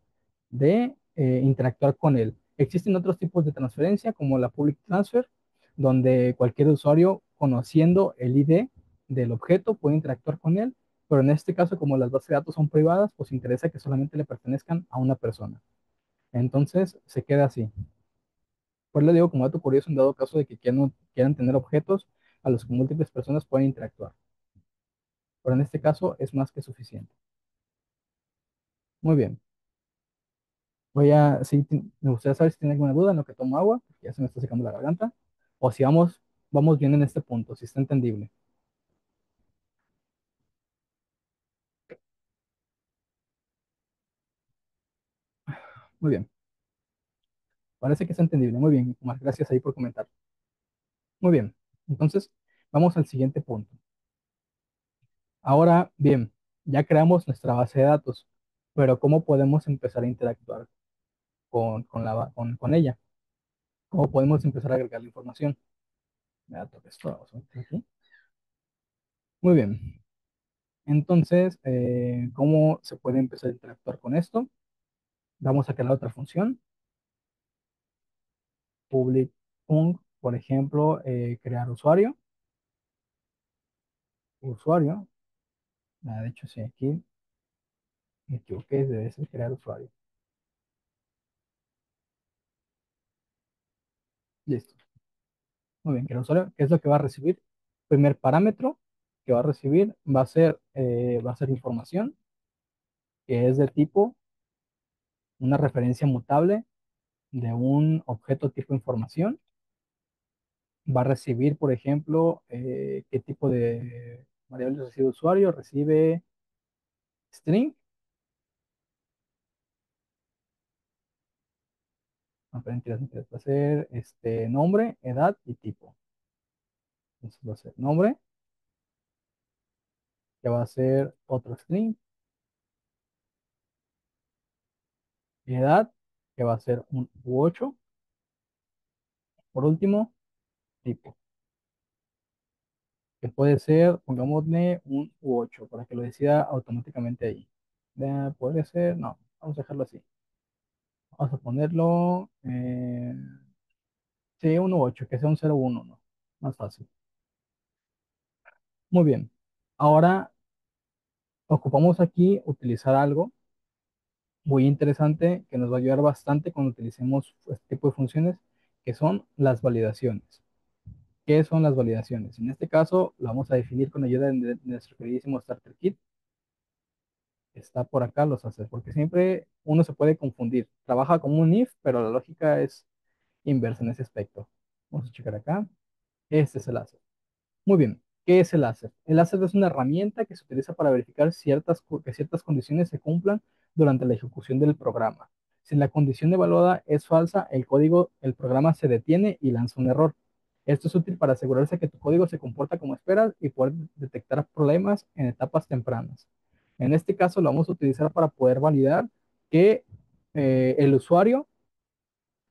de interactuar con él. Existen otros tipos de transferencia, como la public transfer, donde cualquier usuario, conociendo el ID del objeto, puede interactuar con él, pero en este caso, como las bases de datos son privadas, pues interesa que solamente le pertenezcan a una persona. Entonces, se queda así. Pues le digo como dato curioso en dado caso de que quieran tener objetos a los que múltiples personas pueden interactuar. Pero en este caso es más que suficiente. Muy bien. Sí, me gustaría saber si tiene alguna duda en lo que tomo agua, porque ya se me está secando la garganta, o si vamos bien en este punto, si está entendible. Muy bien. Parece que está entendible. Muy bien, Omar. Gracias ahí por comentar. Muy bien. Entonces, vamos al siguiente punto. Ahora, bien, ya creamos nuestra base de datos, pero ¿cómo podemos empezar a interactuar con ella? ¿Cómo podemos empezar a agregar la información? Me da toque esto, vamos a meter aquí. Muy bien. Entonces, ¿cómo se puede empezar a interactuar con esto? Vamos a crear otra función, public func, por ejemplo, crear usuario, usuario. De hecho, sí, aquí me equivoqué, debe ser crear usuario. Listo. Muy bien, crear usuario. ¿Qué es lo que va a recibir? Primer parámetro que va a recibir va a ser información, que es de tipo una referencia mutable de un objeto tipo información. Va a recibir, por ejemplo, qué tipo de variables recibe el usuario. Recibe string, no, pero mentiras, mentiras, va a ser nombre, edad y tipo. Entonces va a ser nombre, que va a ser otro string, y edad, que va a ser un U8. Por último, tipo, que puede ser, pongámosle un U8 para que lo decida automáticamente ahí. Puede ser, no, vamos a dejarlo así. Vamos a ponerlo, sí, un U8, que sea un 0,1, ¿no? Más fácil. Muy bien. Ahora ocupamos aquí utilizar algo muy interesante que nos va a ayudar bastante cuando utilicemos este tipo de funciones, que son las validaciones. ¿Qué son las validaciones? En este caso, lo vamos a definir con ayuda de nuestro queridísimo Starter Kit. Está por acá los haces, porque siempre uno se puede confundir. Trabaja como un if, pero la lógica es inversa en ese aspecto. Vamos a checar acá. Este es el láser. Muy bien. ¿Qué es el láser? El láser es una herramienta que se utiliza para verificar que ciertas condiciones se cumplan durante la ejecución del programa. Si la condición evaluada es falsa, el programa se detiene y lanza un error. Esto es útil para asegurarse que tu código se comporta como esperas y poder detectar problemas en etapas tempranas. En este caso lo vamos a utilizar para poder validar que el usuario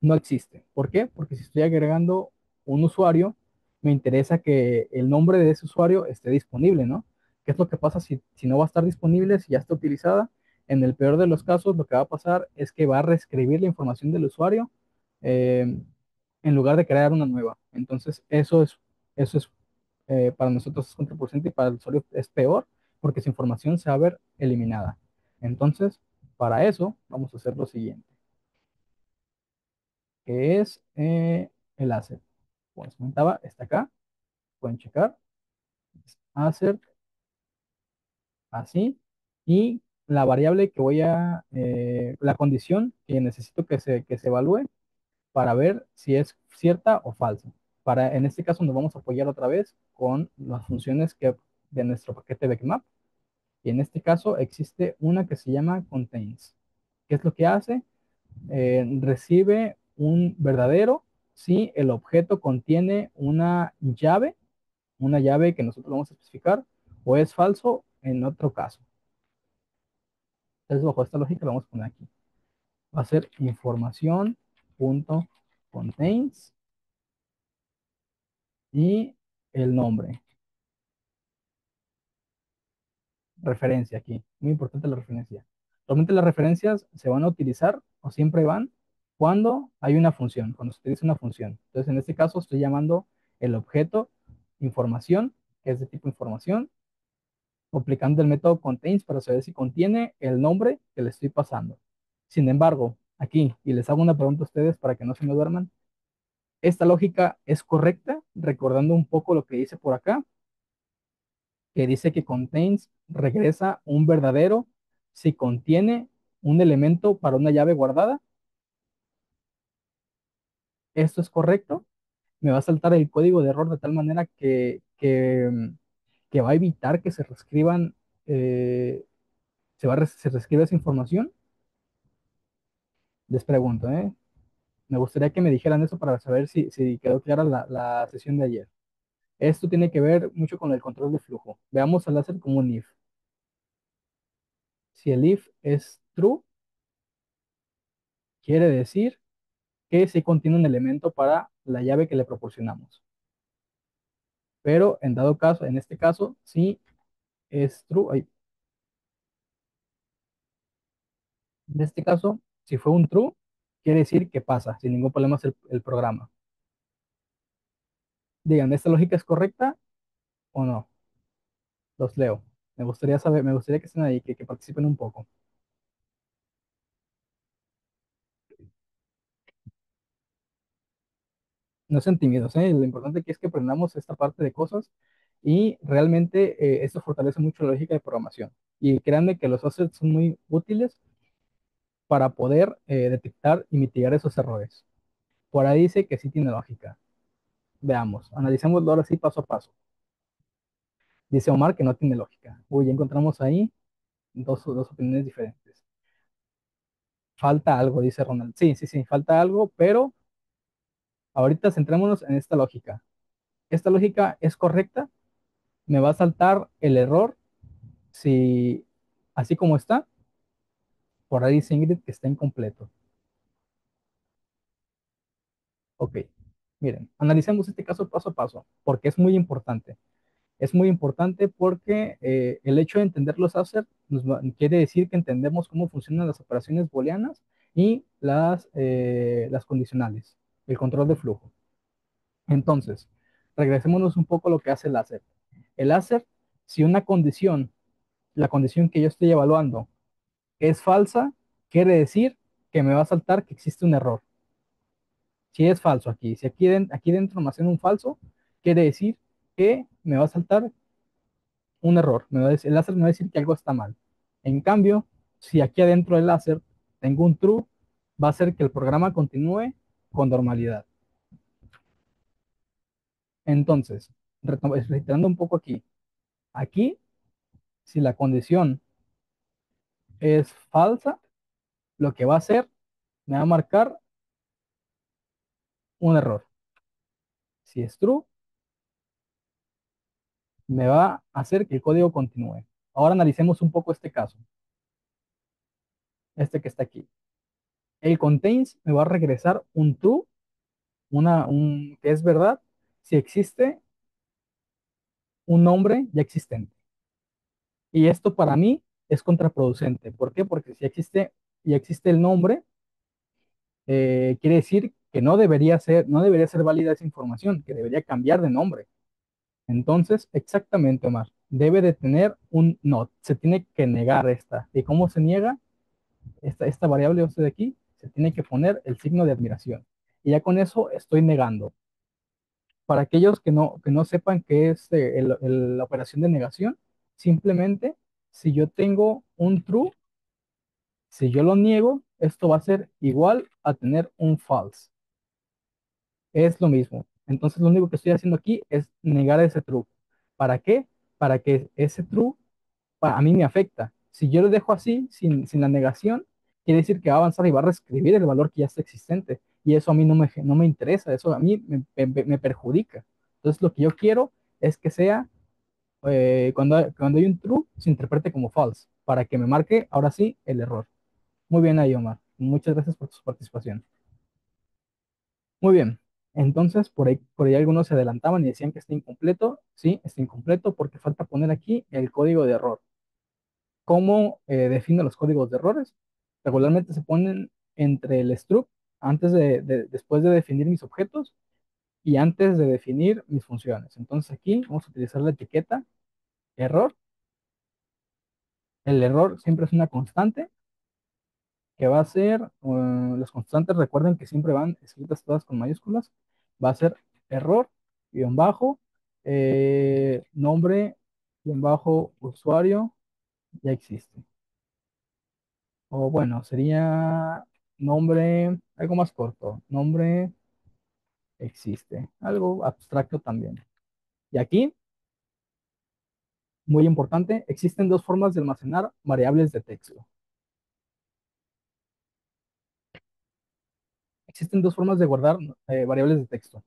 no existe. ¿Por qué? Porque si estoy agregando un usuario, me interesa que el nombre de ese usuario esté disponible, ¿no? ¿Qué es lo que pasa si no va a estar disponible, si ya está utilizada? En el peor de los casos, lo que va a pasar es que va a reescribir la información del usuario eh, en lugar de crear una nueva. Entonces, eso es para nosotros es contraproducente y para el usuario es peor porque su información se va a ver eliminada. Entonces, para eso, vamos a hacer lo siguiente, que es el asset. Como les comentaba, está acá, pueden checar, asset, así, y la variable la condición que necesito que se evalúe para ver si es cierta o falsa. En este caso nos vamos a apoyar otra vez con las funciones de nuestro paquete Backmap, y en este caso existe una que se llama contains. ¿Qué es lo que hace? Recibe un verdadero si el objeto contiene una llave que nosotros vamos a especificar, o es falso en otro caso. Entonces, bajo esta lógica, lo vamos a poner aquí. Va a ser información.contains y el nombre. Referencia aquí. Muy importante la referencia. Realmente las referencias se van a utilizar o siempre van cuando hay una función, cuando se utiliza una función. Entonces, en este caso, estoy llamando el objeto información, que es de tipo información, aplicando el método contains para saber si contiene el nombre que le estoy pasando. Sin embargo, aquí, y les hago una pregunta a ustedes para que no se me duerman, esta lógica es correcta, recordando un poco lo que dice por acá, que dice que contains regresa un verdadero si contiene un elemento para una llave guardada. ¿Esto es correcto? Me va a saltar el código de error de tal manera que va a evitar que se reescriban, se reescriba esa información. Les pregunto, ¿eh? Me gustaría que me dijeran eso para saber si quedó clara la sesión de ayer. Esto tiene que ver mucho con el control de flujo. Veamos el láser como un if. Si el if es true, quiere decir que sí contiene un elemento para la llave que le proporcionamos. Pero en dado caso, en este caso, si es true, en este caso, si fue un true, quiere decir que pasa, sin ningún problema el programa. Digan, ¿esta lógica es correcta o no? Los leo. Me gustaría saber, me gustaría que estén ahí, que participen un poco. No sean tímidos, ¿eh? Lo importante aquí es que aprendamos esta parte de cosas y realmente esto fortalece mucho la lógica de programación. Y créanme que los assets son muy útiles para poder detectar y mitigar esos errores. Por ahí dice que sí tiene lógica. Veamos, analicémoslo ahora sí paso a paso. Dice Omar que no tiene lógica. Uy, ya encontramos ahí dos opiniones diferentes. Falta algo, dice Ronald. Sí, sí, sí, falta algo, pero ahorita centrémonos en esta lógica. Esta lógica es correcta, me va a saltar el error si, así como está, por ahí dice Ingrid que está incompleto. Ok, miren, analicemos este caso paso a paso, porque es muy importante. Es muy importante porque el hecho de entender los assets quiere decir que entendemos cómo funcionan las operaciones booleanas y las condicionales, el control de flujo. Entonces, regresémonos un poco a lo que hace el asset. El asset, si una condición, la condición que yo estoy evaluando es falsa, quiere decir que me va a saltar que existe un error. Si es falso aquí, si aquí dentro me hacen un falso, quiere decir que me va a saltar un error. El láser me va a decir que algo está mal. En cambio, si aquí adentro del láser tengo un true, va a hacer que el programa continúe con normalidad. Entonces, reiterando un poco aquí, aquí, si la condición es falsa, lo que va a hacer, me va a marcar un error. Si es true, me va a hacer que el código continúe. Ahora analicemos un poco este caso, este que está aquí. El contains me va a regresar un true, que es verdad, si existe un nombre ya existente. Y esto para mí es contraproducente. ¿Por qué? Porque si ya existe el nombre, quiere decir que no debería ser válida esa información, que debería cambiar de nombre. Entonces, exactamente, Omar, debe de tener un not, se tiene que negar esta. ¿Y cómo se niega? Esta variable de aquí, se tiene que poner el signo de admiración. Y ya con eso estoy negando. Para aquellos que no sepan qué es la operación de negación, simplemente si yo tengo un true, si yo lo niego, esto va a ser igual a tener un false. Es lo mismo. Entonces lo único que estoy haciendo aquí es negar ese true. ¿Para qué? Para que ese true a mí me afecta. Si yo lo dejo así, sin la negación, quiere decir que va a avanzar y va a reescribir el valor que ya está existente. Y eso a mí no me interesa, eso a mí me perjudica. Entonces lo que yo quiero es que sea Cuando hay un true, se interprete como false, para que me marque ahora sí el error. Muy bien ahí, Omar. Muchas gracias por tu participación. Muy bien. Entonces, por ahí algunos se adelantaban y decían que está incompleto. Sí, está incompleto porque falta poner aquí el código de error. ¿Cómo defino los códigos de errores? Regularmente se ponen entre el struct, después de definir mis objetos y antes de definir mis funciones. Entonces aquí vamos a utilizar la etiqueta error. El error siempre es una constante que va a ser, las constantes recuerden que siempre van escritas todas con mayúsculas, va a ser error, guión bajo, nombre, guión bajo, usuario, ya existe. O bueno, sería nombre, algo más corto, nombre existe, algo abstracto también. Y aquí, muy importante, existen dos formas de almacenar variables de texto. Existen dos formas de guardar variables de texto.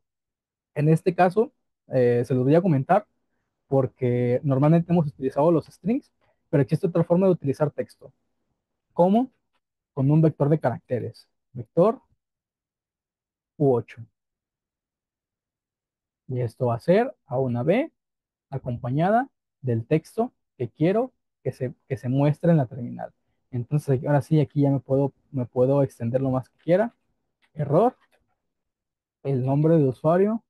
En este caso, se los voy a comentar porque normalmente hemos utilizado los strings, pero existe otra forma de utilizar texto. ¿Cómo? Con un vector de caracteres. Vector U8. Y esto va a ser a una B acompañada del texto que quiero que se muestre en la terminal. Entonces, ahora sí, aquí ya me puedo extender lo más que quiera. Error, el nombre de usuario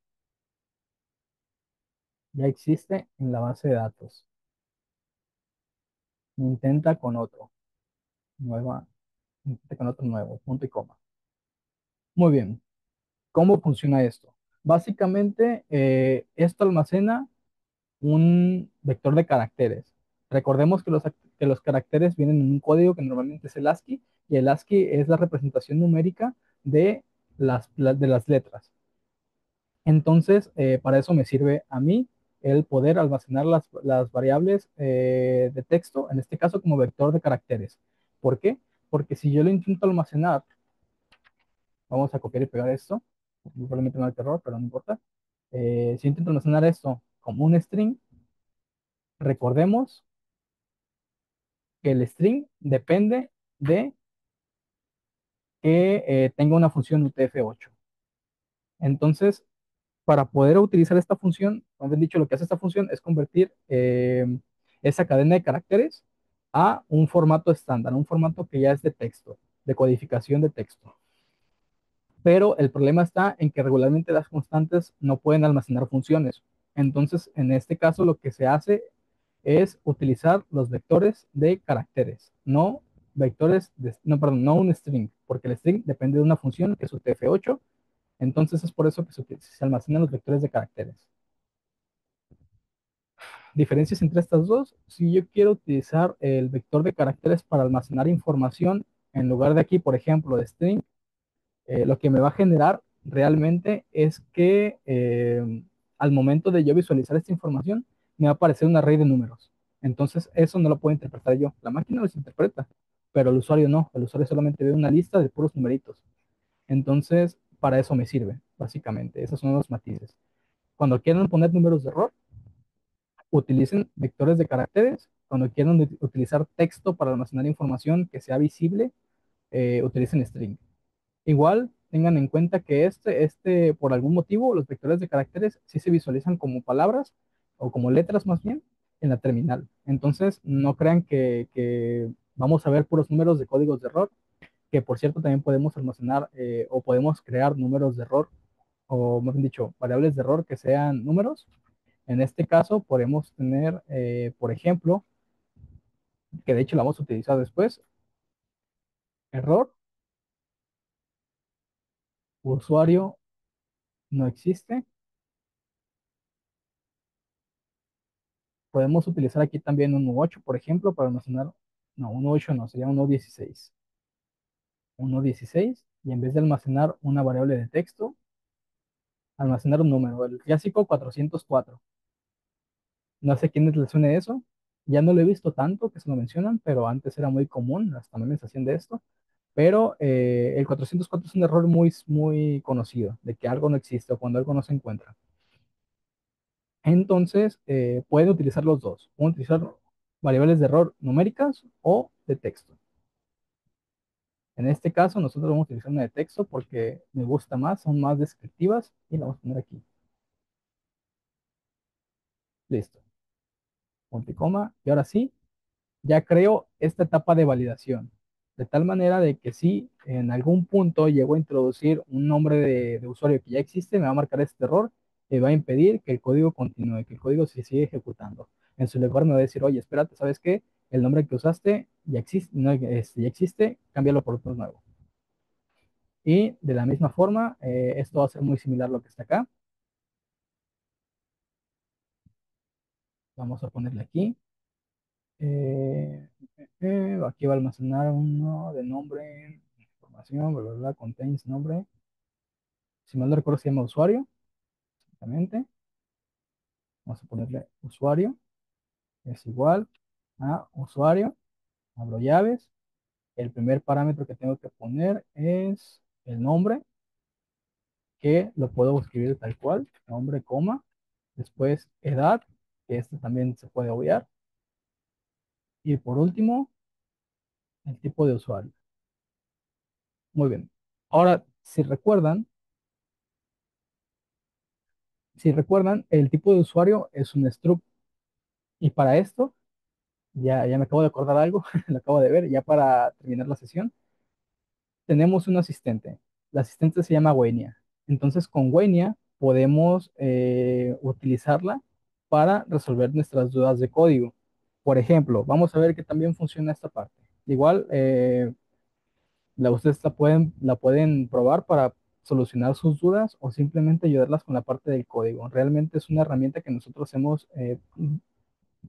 ya existe en la base de datos. Intenta con otro. Nueva, intenta con otro nuevo, punto y coma. Muy bien. ¿Cómo funciona esto? Básicamente, esto almacena un vector de caracteres. Recordemos que los caracteres vienen en un código que normalmente es el ASCII, y el ASCII es la representación numérica de las letras. Entonces, para eso me sirve a mí el poder almacenar las variables de texto, en este caso como vector de caracteres. ¿Por qué? Porque si yo lo intento almacenar, vamos a copiar y pegar esto, probablemente me marque error, pero no importa. Si intento almacenar esto como un string, recordemos que el string depende de que tenga una función UTF-8. Entonces, para poder utilizar esta función, como bien dicho, lo que hace esta función es convertir esa cadena de caracteres a un formato estándar, un formato que ya es de texto, de codificación de texto. Pero el problema está en que regularmente las constantes no pueden almacenar funciones. Entonces, en este caso, lo que se hace es utilizar los vectores de caracteres, no no, perdón, no un string, porque el string depende de una función que es UTF-8. Entonces es por eso que se almacenan los vectores de caracteres. Diferencias entre estas dos: si yo quiero utilizar el vector de caracteres para almacenar información, en lugar de aquí, por ejemplo, de string, lo que me va a generar realmente es que al momento de yo visualizar esta información, me va a aparecer un array de números. Entonces, eso no lo puedo interpretar yo. La máquina los interpreta, pero el usuario no. El usuario solamente ve una lista de puros numeritos. Entonces, para eso me sirve, básicamente. Esos son los matices. Cuando quieran poner números de error, utilicen vectores de caracteres. Cuando quieran utilizar texto para almacenar información que sea visible, utilicen string. Igual, tengan en cuenta que por algún motivo, los vectores de caracteres sí se visualizan como palabras o como letras más bien en la terminal. Entonces, no crean que vamos a ver puros números de códigos de error, que por cierto también podemos almacenar o podemos crear números de error, o más bien dicho, variables de error que sean números. En este caso, podemos tener, por ejemplo, que de hecho la vamos a utilizar después, error, usuario no existe. Podemos utilizar aquí también un U8, por ejemplo, para almacenar, no, un U8 no, sería un U16. Un U16, y en vez de almacenar una variable de texto, almacenar un número, el clásico 404. No sé quiénes les suene eso, ya no lo he visto tanto que se lo mencionan, pero antes era muy común, hasta memes hacían de esto. Pero el 404 es un error muy, muy conocido, de que algo no existe o cuando algo no se encuentra. Entonces, pueden utilizar los dos. Pueden utilizar variables de error numéricas o de texto. En este caso, nosotros vamos a utilizar una de texto porque me gusta más, son más descriptivas y la vamos a poner aquí. Listo. Punto y coma. Y ahora sí, ya creo esta etapa de validación. De tal manera de que si en algún punto llego a introducir un nombre de usuario que ya existe, me va a marcar este error y va a impedir que el código continúe, que el código se siga ejecutando. En su lugar me va a decir, oye, espérate, ¿sabes qué? El nombre que usaste ya existe, no, ya existe, cámbialo por otro nuevo. Y de la misma forma, esto va a ser muy similar a lo que está acá. Vamos a ponerle aquí. Aquí va a almacenar uno de nombre, información, bla, bla, bla, contains nombre. Si mal no recuerdo, se llama usuario, exactamente. Vamos a ponerle usuario, es igual a usuario, abro llaves. El primer parámetro que tengo que poner es el nombre, que lo puedo escribir tal cual, nombre, coma. Después, edad, que este también se puede obviar. Y por último, el tipo de usuario. Muy bien. Ahora, si recuerdan, el tipo de usuario es un struct. Y para esto, ya me acabo de acordar algo, lo acabo de ver, ya para terminar la sesión, tenemos un asistente. El asistente se llama Wenia. Entonces, con Wenia podemos utilizarla para resolver nuestras dudas de código. Por ejemplo, vamos a ver que también funciona esta parte. Igual, ustedes la pueden probar para solucionar sus dudas o simplemente ayudarlas con la parte del código. Realmente es una herramienta que nosotros hemos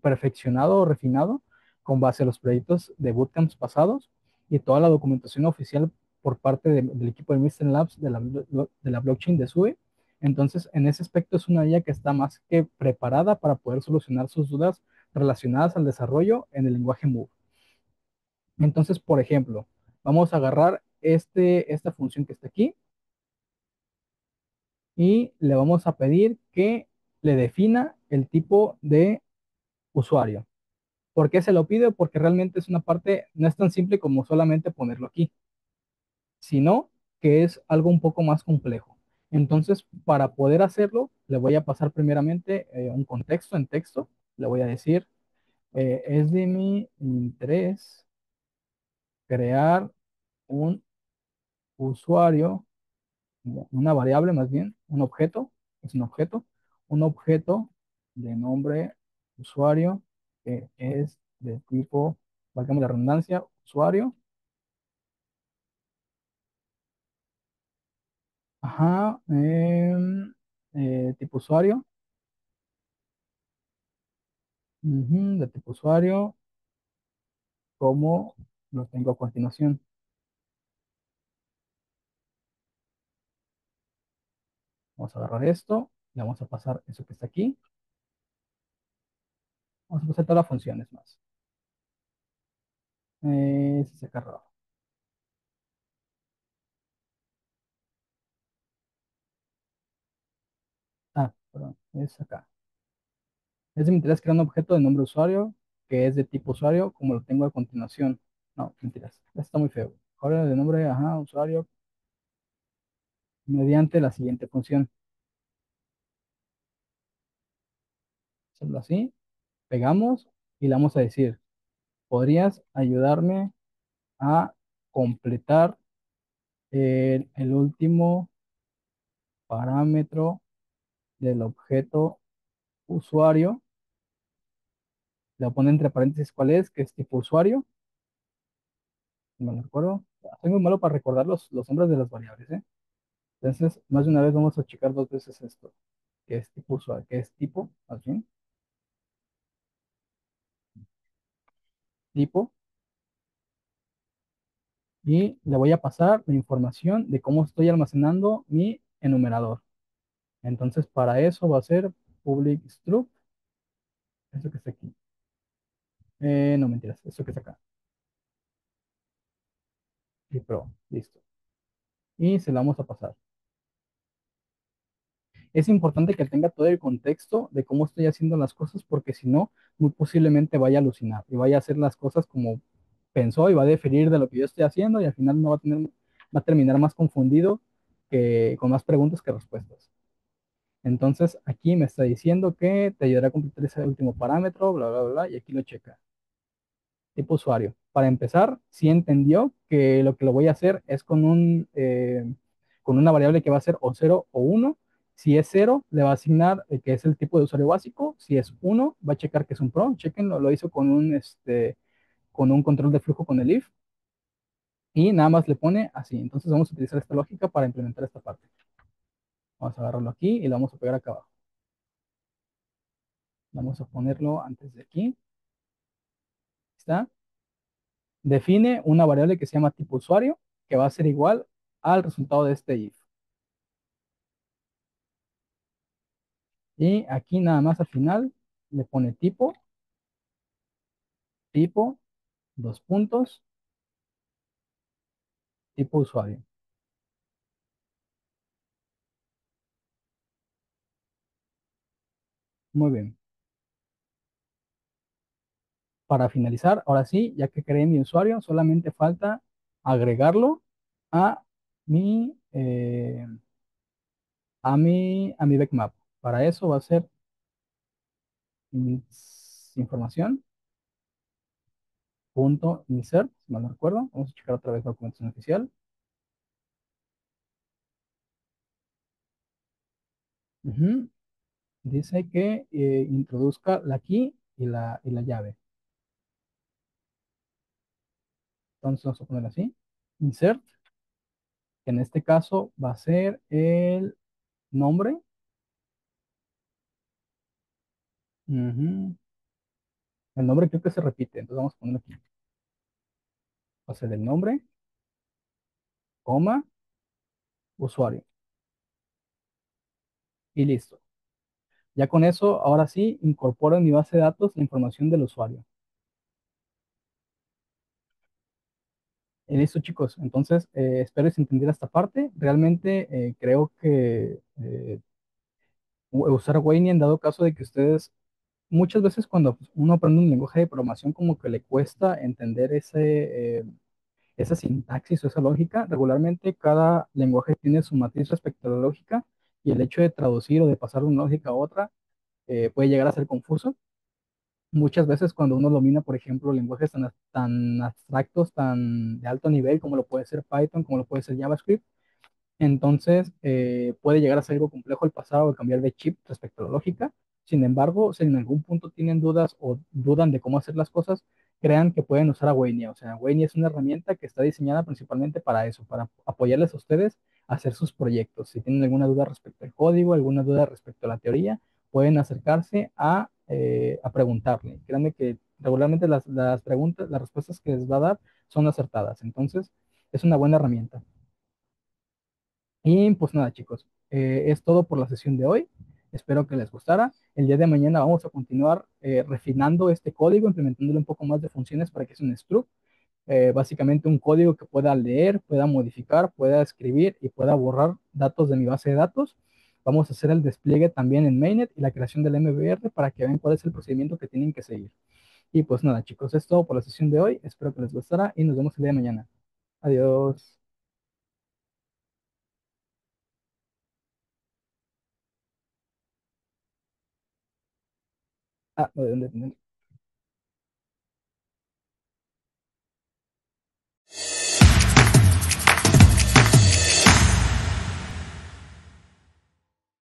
perfeccionado o refinado con base a los proyectos de bootcamps pasados y toda la documentación oficial por parte del equipo de Mr. Labs de la blockchain de SUE. Entonces, en ese aspecto es una IA que está más que preparada para poder solucionar sus dudas relacionadas al desarrollo en el lenguaje Move. Entonces, por ejemplo, vamos a agarrar esta función que está aquí y le vamos a pedir que le defina el tipo de usuario. ¿Por qué se lo pido? Porque realmente es una parte, no es tan simple como solamente ponerlo aquí, sino que es algo un poco más complejo. Entonces, para poder hacerlo, le voy a pasar primeramente un contexto en texto. Le voy a decir, es de mi interés crear un usuario, una variable más bien, es un objeto de nombre usuario que es de tipo, válgame la redundancia, usuario. Ajá, tipo usuario, de tipo usuario, como lo tengo a continuación. Vamos a agarrar esto, le vamos a pasar eso que está aquí, vamos a pasar todas las funciones más. Se saca rojo. Ah, perdón, es acá. Es de mi interés crear un objeto de nombre usuario que es de tipo usuario, como lo tengo a continuación. No, mentiras, esto está muy feo. Ahora de nombre, ajá, usuario, mediante la siguiente función. Hacerlo así, pegamos y le vamos a decir, ¿podrías ayudarme a completar el último parámetro del objeto usuario? Le voy a poner entre paréntesis cuál es, que es tipo usuario. No me recuerdo. Soy muy malo para recordar los nombres de las variables, ¿eh? Entonces, más de una vez vamos a checar dos veces esto, que es tipo usuario, que es tipo, más bien, tipo, y le voy a pasar la información de cómo estoy almacenando mi enumerador. Entonces, para eso va a ser public struct, eso que está aquí. No mentiras, eso que está acá. Y pro, listo. Y se la vamos a pasar. Es importante que tenga todo el contexto de cómo estoy haciendo las cosas, porque si no, muy posiblemente vaya a alucinar y vaya a hacer las cosas como pensó y va a diferir de lo que yo estoy haciendo y al final no va a tener, va a terminar más confundido que con más preguntas que respuestas. Entonces aquí me está diciendo que te ayudará a completar ese último parámetro, bla, bla, bla, y aquí lo checa. Tipo usuario. Para empezar, sí entendió que lo que lo voy a hacer es con una variable que va a ser o 0 o 1. Si es 0, le va a asignar que es el tipo de usuario básico. Si es 1, va a checar que es un pro. Chequenlo, lo hizo con un control de flujo con el if. Y nada más le pone así. Entonces vamos a utilizar esta lógica para implementar esta parte. Vamos a agarrarlo aquí y lo vamos a pegar acá abajo. Vamos a ponerlo antes de aquí. ¿Está? Define una variable que se llama tipo usuario, que va a ser igual al resultado de este if. Y aquí nada más al final le pone tipo, dos puntos, tipo usuario. Muy bien. Para finalizar, ahora sí, ya que creé mi usuario, solamente falta agregarlo a mi, eh, a mi backmap. Para eso va a ser información punto insert, si mal no recuerdo. Vamos a checar otra vez la documentación oficial. Ujú. Dice que introduzca la key y la llave. Entonces vamos a poner así. Insert, que en este caso va a ser el nombre. Ujú. El nombre creo que se repite, entonces vamos a ponerlo aquí. Va a ser el nombre, coma, usuario. Y listo. Ya con eso, ahora sí, incorporo en mi base de datos la información del usuario. Y listo, chicos. Entonces, espero que se entendiera esta parte. Realmente creo que usar Wayne en dado caso de que ustedes muchas veces cuando uno aprende un lenguaje de programación como que le cuesta entender esa sintaxis o esa lógica. Regularmente cada lenguaje tiene su matriz respecto a la lógica y el hecho de traducir o de pasar de una lógica a otra puede llegar a ser confuso. Muchas veces cuando uno domina, por ejemplo, lenguajes tan abstractos, tan de alto nivel como lo puede ser Python, como lo puede ser JavaScript, entonces, puede llegar a ser algo complejo el pasar o cambiar de chip respecto a la lógica. Sin embargo, si en algún punto tienen dudas o dudan de cómo hacer las cosas, crean que pueden usar a Waynia. O sea, Waynia es una herramienta que está diseñada principalmente para eso, para apoyarles a ustedes a hacer sus proyectos. Si tienen alguna duda respecto al código, alguna duda respecto a la teoría, pueden acercarse a preguntarle. Créanme que regularmente las preguntas, las respuestas que les va a dar son acertadas. Entonces, es una buena herramienta. Y pues nada, chicos, es todo por la sesión de hoy. Espero que les gustara. El día de mañana vamos a continuar refinando este código, implementándole un poco más de funciones para que sea un struct. Básicamente un código que pueda leer, pueda modificar, pueda escribir y pueda borrar datos de mi base de datos. Vamos a hacer el despliegue también en mainnet y la creación del MVR para que vean cuál es el procedimiento que tienen que seguir. Y pues nada, chicos, es todo por la sesión de hoy. Espero que les gustara y nos vemos el día de mañana. Adiós. Ah, no, ¿de dónde?